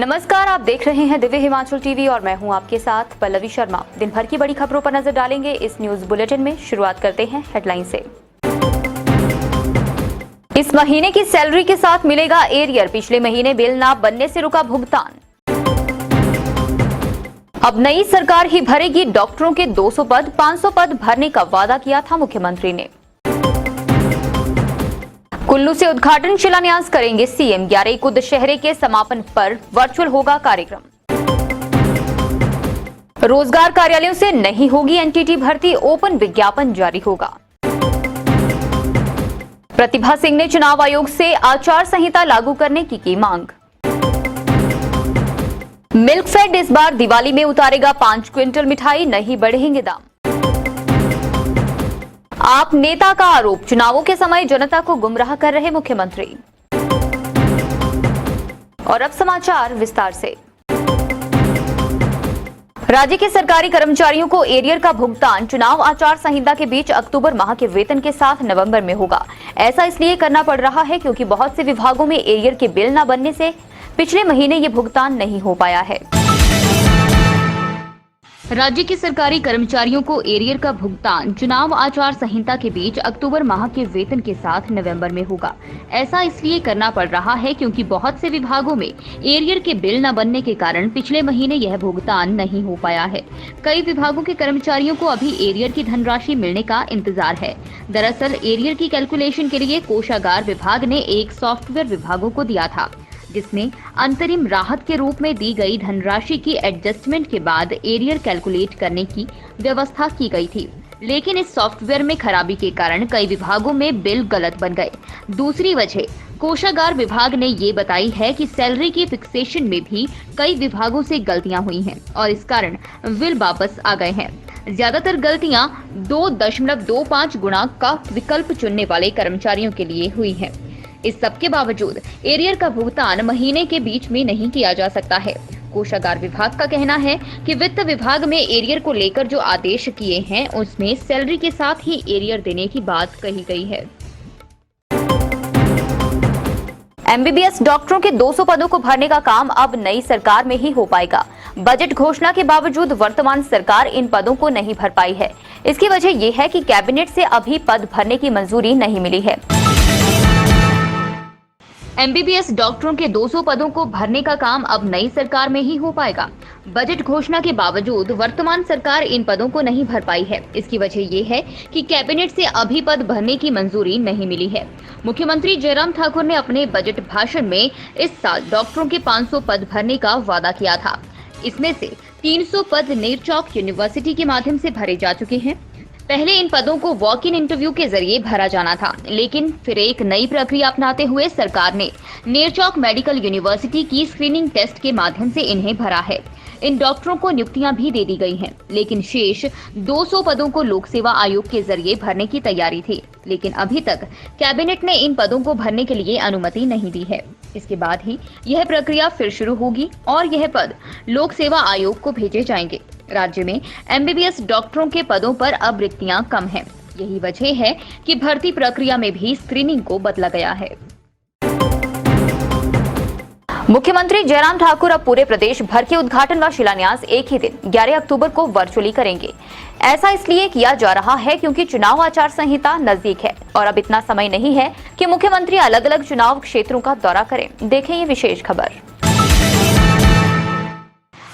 नमस्कार, आप देख रहे हैं दिव्य हिमाचल टीवी और मैं हूं आपके साथ पल्लवी शर्मा। दिन भर की बड़ी खबरों पर नजर डालेंगे इस न्यूज बुलेटिन में। शुरुआत करते हैं हेडलाइन से। इस महीने की सैलरी के साथ मिलेगा एरियर, पिछले महीने बिल ना बनने से रुका भुगतान। अब नई सरकार ही भरेगी डॉक्टरों के 200 पद, 500 पद भरने का वादा किया था मुख्यमंत्री ने। कुल्लू से उद्घाटन शिलान्यास करेंगे सीएम। 11 को दशहरे के समापन पर वर्चुअल होगा कार्यक्रम। रोजगार कार्यालयों से नहीं होगी एनटीटी भर्ती, ओपन विज्ञापन जारी होगा। प्रतिभा सिंह ने चुनाव आयोग से आचार संहिता लागू करने की मांग। मिल्कफेड इस बार दिवाली में उतारेगा 5 क्विंटल मिठाई, नहीं बढ़ेंगे दाम। आप नेता का आरोप, चुनावों के समय जनता को गुमराह कर रहे मुख्यमंत्री। और अब समाचार विस्तार से। राज्य के सरकारी कर्मचारियों को एरियर का भुगतान चुनाव आचार संहिता के बीच अक्टूबर माह के वेतन के साथ नवंबर में होगा। ऐसा इसलिए करना पड़ रहा है क्योंकि बहुत से विभागों में एरियर के बिल न बनने से पिछले महीने ये भुगतान नहीं हो पाया है। राज्य के सरकारी कर्मचारियों को एरियर का भुगतान चुनाव आचार संहिता के बीच अक्टूबर माह के वेतन के साथ नवंबर में होगा। ऐसा इसलिए करना पड़ रहा है क्योंकि बहुत से विभागों में एरियर के बिल न बनने के कारण पिछले महीने यह भुगतान नहीं हो पाया है। कई विभागों के कर्मचारियों को अभी एरियर की धनराशि मिलने का इंतजार है। दरअसल एरियर की कैलकुलेशन के लिए कोषागार विभाग ने एक सॉफ्टवेयर विभागों को दिया था, जिसमें अंतरिम राहत के रूप में दी गई धनराशि की एडजस्टमेंट के बाद एरियर कैलकुलेट करने की व्यवस्था की गई थी। लेकिन इस सॉफ्टवेयर में खराबी के कारण कई विभागों में बिल गलत बन गए। दूसरी वजह कोषागार विभाग ने ये बताई है कि सैलरी की फिक्सेशन में भी कई विभागों से गलतियां हुई हैं और इस कारण बिल वापस आ गए हैं। ज्यादातर गलतियां 2.25 गुना का विकल्प चुनने वाले कर्मचारियों के लिए हुई है। इस सब के बावजूद एरियर का भुगतान महीने के बीच में नहीं किया जा सकता है। कोषागार विभाग का कहना है कि वित्त विभाग में एरियर को लेकर जो आदेश किए हैं उसमें सैलरी के साथ ही एरियर देने की बात कही गई है। एमबीबीएस डॉक्टरों के 200 पदों को भरने का काम अब नई सरकार में ही हो पाएगा। बजट घोषणा के बावजूद वर्तमान सरकार इन पदों को नहीं भर पाई है। इसकी वजह यह है कि कैबिनेट से अभी पद भरने की मंजूरी नहीं मिली है। एमबीबीएस डॉक्टरों के 200 पदों को भरने का काम अब नई सरकार में ही हो पाएगा। बजट घोषणा के बावजूद वर्तमान सरकार इन पदों को नहीं भर पाई है। इसकी वजह ये है कि कैबिनेट से अभी पद भरने की मंजूरी नहीं मिली है। मुख्यमंत्री जयराम ठाकुर ने अपने बजट भाषण में इस साल डॉक्टरों के 500 पद भरने का वादा किया था। इसमें से 300 पद नेरचौक यूनिवर्सिटी के माध्यम से भरे जा चुके हैं। पहले इन पदों को वॉक इन इंटरव्यू के जरिए भरा जाना था, लेकिन फिर एक नई प्रक्रिया अपनाते हुए सरकार ने नेरचौक मेडिकल यूनिवर्सिटी की स्क्रीनिंग टेस्ट के माध्यम से इन्हें भरा है। इन डॉक्टरों को नियुक्तियां भी दे दी गई हैं, लेकिन शेष 200 पदों को लोक सेवा आयोग के जरिए भरने की तैयारी थी। लेकिन अभी तक कैबिनेट ने इन पदों को भरने के लिए अनुमति नहीं दी है। इसके बाद ही यह प्रक्रिया फिर शुरू होगी और यह पद लोक सेवा आयोग को भेजे जाएंगे। राज्य में एमबीबीएस डॉक्टरों के पदों पर अब रिक्तियां कम हैं। यही वजह है कि भर्ती प्रक्रिया में भी स्क्रीनिंग को बदला गया है। मुख्यमंत्री जयराम ठाकुर अब पूरे प्रदेश भर के उद्घाटन व शिलान्यास एक ही दिन 11 अक्टूबर को वर्चुअली करेंगे। ऐसा इसलिए किया जा रहा है क्योंकि चुनाव आचार संहिता नजदीक है और अब इतना समय नहीं है कि मुख्यमंत्री अलग अलग चुनाव क्षेत्रों का दौरा करें। देखें ये विशेष खबर।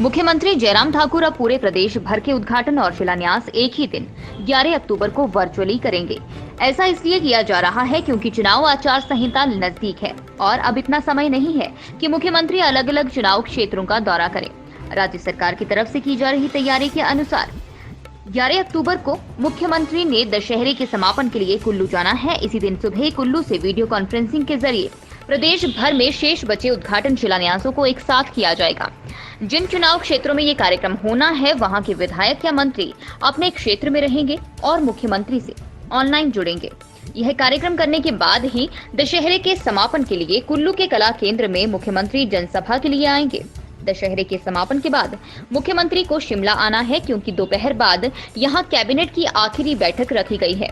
मुख्यमंत्री जयराम ठाकुर अब पूरे प्रदेश भर के उद्घाटन और शिलान्यास एक ही दिन 11 अक्टूबर को वर्चुअली करेंगे। ऐसा इसलिए किया जा रहा है क्योंकि चुनाव आचार संहिता नजदीक है और अब इतना समय नहीं है कि मुख्यमंत्री अलग अलग चुनाव क्षेत्रों का दौरा करें। राज्य सरकार की तरफ से की जा रही तैयारी के अनुसार 11 अक्टूबर को मुख्यमंत्री ने दशहरे के समापन के लिए कुल्लू जाना है। इसी दिन सुबह कुल्लू से वीडियो कॉन्फ्रेंसिंग के जरिए प्रदेश भर में शेष बचे उद्घाटन शिलान्यासों को एक साथ किया जाएगा। जिन चुनाव क्षेत्रों में ये कार्यक्रम होना है वहां के विधायक या मंत्री अपने क्षेत्र में रहेंगे और मुख्यमंत्री से ऑनलाइन जुड़ेंगे। यह कार्यक्रम करने के बाद ही दशहरे के समापन के लिए कुल्लू के कला केंद्र में मुख्यमंत्री जनसभा के लिए आएंगे। दशहरे के समापन के बाद मुख्यमंत्री को शिमला आना है क्योंकि दोपहर बाद यहां कैबिनेट की आखिरी बैठक रखी गई है।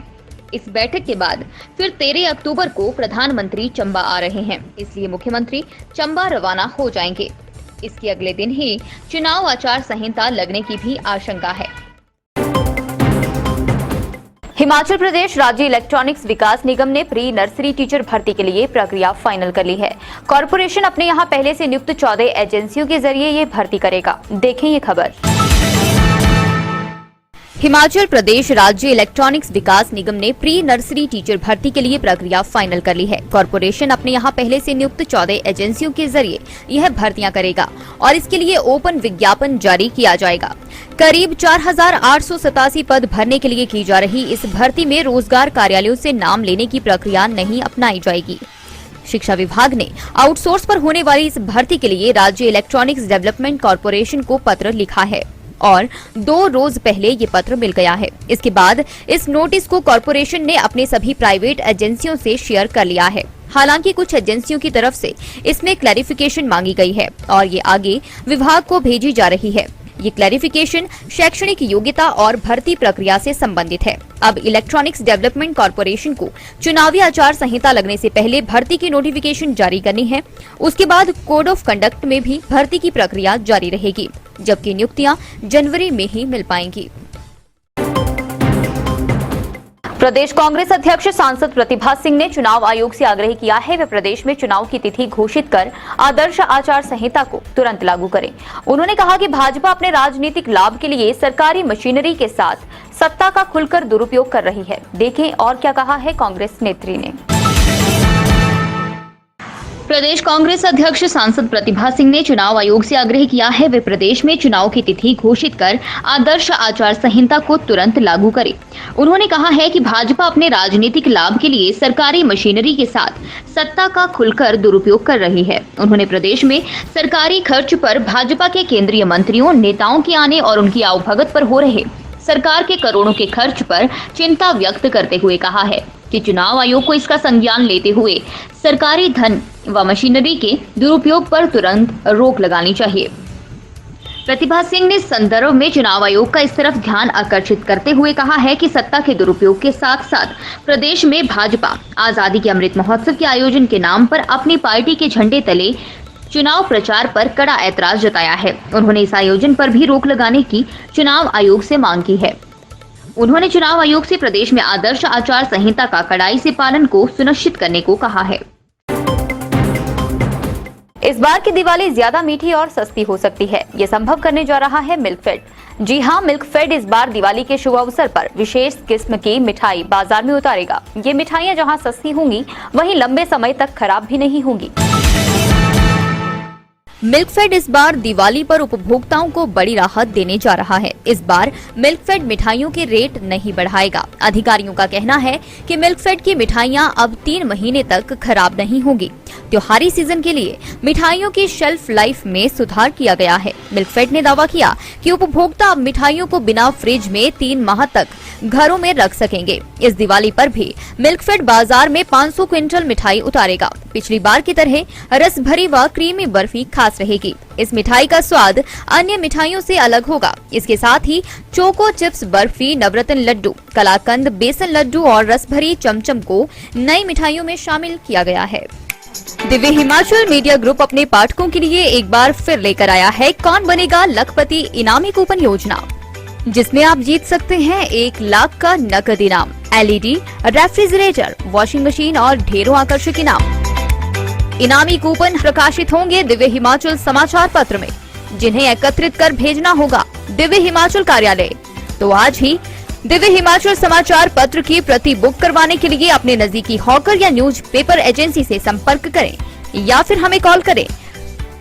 इस बैठक के बाद फिर 13 अक्टूबर को प्रधानमंत्री चंबा आ रहे हैं, इसलिए मुख्यमंत्री चंबा रवाना हो जाएंगे। इसके अगले दिन ही चुनाव आचार संहिता लगने की भी आशंका है। हिमाचल प्रदेश राज्य इलेक्ट्रॉनिक्स विकास निगम ने प्री नर्सरी टीचर भर्ती के लिए प्रक्रिया फाइनल कर ली है। कॉर्पोरेशन अपने यहां पहले से नियुक्त 14 एजेंसियों के जरिए ये भर्ती करेगा। देखें ये खबर। हिमाचल प्रदेश राज्य इलेक्ट्रॉनिक्स विकास निगम ने प्री नर्सरी टीचर भर्ती के लिए प्रक्रिया फाइनल कर ली है। कॉर्पोरेशन अपने यहां पहले से नियुक्त 14 एजेंसियों के जरिए यह भर्तियां करेगा और इसके लिए ओपन विज्ञापन जारी किया जाएगा। करीब 4,887 पद भरने के लिए की जा रही इस भर्ती में रोजगार कार्यालयों से नाम लेने की प्रक्रिया नहीं अपनाई जाएगी। शिक्षा विभाग ने आउटसोर्स पर होने वाली इस भर्ती के लिए राज्य इलेक्ट्रॉनिक्स डेवलपमेंट कॉर्पोरेशन को पत्र लिखा है और 2 रोज पहले ये पत्र मिल गया है। इसके बाद इस नोटिस को कॉर्पोरेशन ने अपने सभी प्राइवेट एजेंसियों से शेयर कर लिया है। हालांकि कुछ एजेंसियों की तरफ से इसमें क्लैरिफिकेशन मांगी गई है और ये आगे विभाग को भेजी जा रही है। ये क्लैरिफिकेशन शैक्षणिक योग्यता और भर्ती प्रक्रिया से संबंधित है। अब इलेक्ट्रॉनिक्स डेवलपमेंट कॉर्पोरेशन को चुनावी आचार संहिता लगने से पहले भर्ती की नोटिफिकेशन जारी करनी है। उसके बाद कोड ऑफ कंडक्ट में भी भर्ती की प्रक्रिया जारी रहेगी, जबकि नियुक्तियां जनवरी में ही मिल पाएंगी। प्रदेश कांग्रेस अध्यक्ष सांसद प्रतिभा सिंह ने चुनाव आयोग से आग्रह किया है वे प्रदेश में चुनाव की तिथि घोषित कर आदर्श आचार संहिता को तुरंत लागू करें। उन्होंने कहा कि भाजपा अपने राजनीतिक लाभ के लिए सरकारी मशीनरी के साथ सत्ता का खुलकर दुरुपयोग कर रही है। देखें और क्या कहा है कांग्रेस नेत्री ने। प्रदेश कांग्रेस अध्यक्ष सांसद प्रतिभा सिंह ने चुनाव आयोग से आग्रह किया है वे प्रदेश में चुनाव की तिथि घोषित कर आदर्श आचार संहिता को तुरंत लागू करे। उन्होंने कहा है कि भाजपा अपने राजनीतिक लाभ के लिए सरकारी मशीनरी के साथ सत्ता का खुलकर दुरुपयोग कर रही है। उन्होंने प्रदेश में सरकारी खर्च पर भाजपा के केंद्रीय मंत्रियों नेताओं के आने और उनकी आवभगत पर हो रहे सरकार के करोड़ों के खर्च पर चिंता व्यक्त करते हुए कहा है कि चुनाव आयोग को इसका संज्ञान लेते हुए सरकारी धन व मशीनरी के दुरुपयोग पर तुरंत रोक लगानी चाहिए। प्रतिभा सिंह ने इस संदर्भ में चुनाव आयोग का इस तरफ ध्यान आकर्षित करते हुए कहा है कि सत्ता के दुरुपयोग के साथ साथ प्रदेश में भाजपा आजादी के अमृत महोत्सव के आयोजन के नाम पर अपनी पार्टी के झंडे तले चुनाव प्रचार पर कड़ा ऐतराज जताया है। उन्होंने इस आयोजन पर भी रोक लगाने की चुनाव आयोग से मांग की है। उन्होंने चुनाव आयोग से प्रदेश में आदर्श आचार संहिता का कड़ाई से पालन को सुनिश्चित करने को कहा है। इस बार की दिवाली ज्यादा मीठी और सस्ती हो सकती है, ये संभव करने जा रहा है मिल्कफेड। जी हां, मिल्कफेड इस बार दिवाली के शुभ अवसर पर विशेष किस्म की मिठाई बाजार में उतारेगा। ये मिठाइयां जहां सस्ती होंगी वहीं लंबे समय तक खराब भी नहीं होंगी। मिल्कफेड इस बार दिवाली पर उपभोक्ताओं को बड़ी राहत देने जा रहा है। इस बार मिल्कफेड मिठाइयों के रेट नहीं बढ़ाएगा। अधिकारियों का कहना है कि मिल्कफेड की मिठाइयां अब 3 महीने तक खराब नहीं होंगी। त्योहारी सीजन के लिए मिठाइयों की शेल्फ लाइफ में सुधार किया गया है। मिल्कफेड ने दावा किया कि उपभोक्ता अब मिठाइयों को बिना फ्रिज में 3 माह तक घरों में रख सकेंगे। इस दिवाली पर भी मिल्कफेड बाजार में 500 क्विंटल मिठाई उतारेगा। पिछली बार की तरह रस भरी व क्रीमी बर्फी खास रहेगी। इस मिठाई का स्वाद अन्य मिठाइयों से अलग होगा। इसके साथ ही चोको चिप्स बर्फी, नवरत्न लड्डू, कलाकंद, बेसन लड्डू और रस भरी चमचम को नई मिठाइयों में शामिल किया गया है। दिव्य हिमाचल मीडिया ग्रुप अपने पाठकों के लिए एक बार फिर लेकर आया है कौन बनेगा लखपति इनामी कूपन योजना, जिसमें आप जीत सकते हैं 1 लाख का नकद इनाम, LED, रेफ्रिजरेटर, वॉशिंग मशीन और ढेरों आकर्षक इनाम। इनामी कूपन प्रकाशित होंगे दिव्य हिमाचल समाचार पत्र में, जिन्हें एकत्रित कर भेजना होगा दिव्य हिमाचल कार्यालय। तो आज ही दिव्य हिमाचल समाचार पत्र की प्रति बुक करवाने के लिए अपने नजदीकी हॉकर या न्यूज पेपर एजेंसी से संपर्क करें या फिर हमें कॉल करें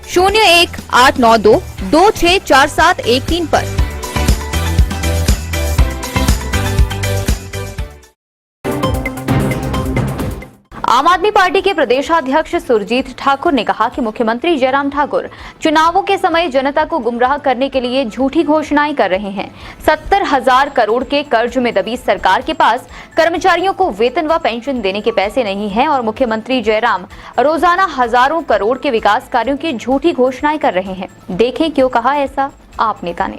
01-892 264713 पर। आम आदमी पार्टी के प्रदेशाध्यक्ष सुरजीत ठाकुर ने कहा कि मुख्यमंत्री जयराम ठाकुर चुनावों के समय जनता को गुमराह करने के लिए झूठी घोषणाएं कर रहे हैं। 70,000 करोड़ के कर्ज में दबी सरकार के पास कर्मचारियों को वेतन व पेंशन देने के पैसे नहीं हैं और मुख्यमंत्री जयराम रोजाना हजारों करोड़ के विकास कार्यों की झूठी घोषणाएं कर रहे हैं। देखें क्यों कहा ऐसा आप नेता ने।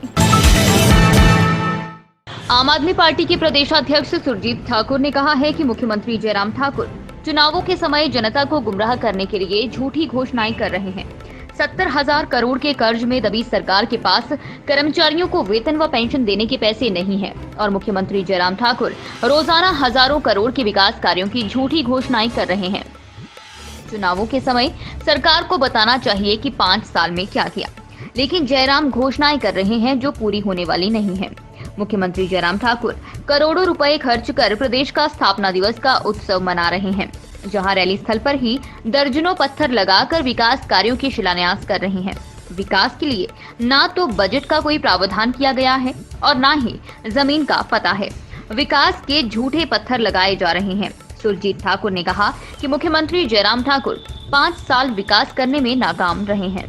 आम आदमी पार्टी के प्रदेशाध्यक्ष सुरजीत ठाकुर ने कहा है कि मुख्यमंत्री जयराम ठाकुर चुनावों के समय जनता को गुमराह करने के लिए झूठी घोषणाएं कर रहे हैं। 70,000 करोड़ के कर्ज में दबी सरकार के पास कर्मचारियों को वेतन व पेंशन देने के पैसे नहीं हैं और मुख्यमंत्री जयराम ठाकुर रोजाना हजारों करोड़ के विकास कार्यों की झूठी घोषणाएं कर रहे हैं। चुनावों के समय सरकार को बताना चाहिए कि 5 साल में क्या किया, लेकिन जयराम घोषणाएं कर रहे हैं जो पूरी होने वाली नहीं है। मुख्यमंत्री जयराम ठाकुर करोड़ों रुपए खर्च कर प्रदेश का स्थापना दिवस का उत्सव मना रहे हैं, जहां रैली स्थल पर ही दर्जनों पत्थर लगाकर विकास कार्यों की शिलान्यास कर रहे हैं। विकास के लिए ना तो बजट का कोई प्रावधान किया गया है और ना ही जमीन का पता है। विकास के झूठे पत्थर लगाए जा रहे हैं। सुरजीत ठाकुर ने कहा कि मुख्यमंत्री जयराम ठाकुर 5 साल विकास करने में नाकाम रहे हैं।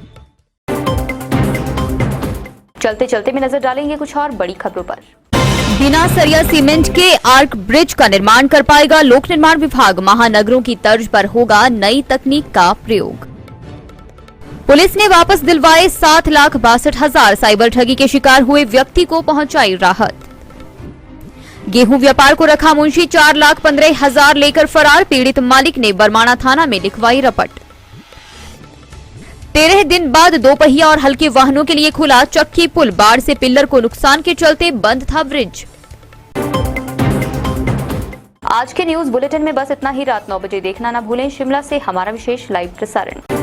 चलते चलते में नजर डालेंगे कुछ और बड़ी खबरों पर। बिना सरिया सीमेंट के आर्क ब्रिज का निर्माण कर पाएगा लोक निर्माण विभाग। महानगरों की तर्ज पर होगा नई तकनीक का प्रयोग। पुलिस ने वापस दिलवाए 7,62,000। साइबर ठगी के शिकार हुए व्यक्ति को पहुंचाई राहत। गेहूं व्यापार को रखा मुंशी, 4,15,000 लेकर फरार। पीड़ित मालिक ने बरमाणा थाना में लिखवाई रपट। 13 दिन बाद दोपहिया और हल्के वाहनों के लिए खुला चक्की पुल। बाढ़ से पिल्लर को नुकसान के चलते बंद था ब्रिज। आज के न्यूज बुलेटिन में बस इतना ही। रात 9 बजे देखना न भूलें शिमला से हमारा विशेष लाइव प्रसारण।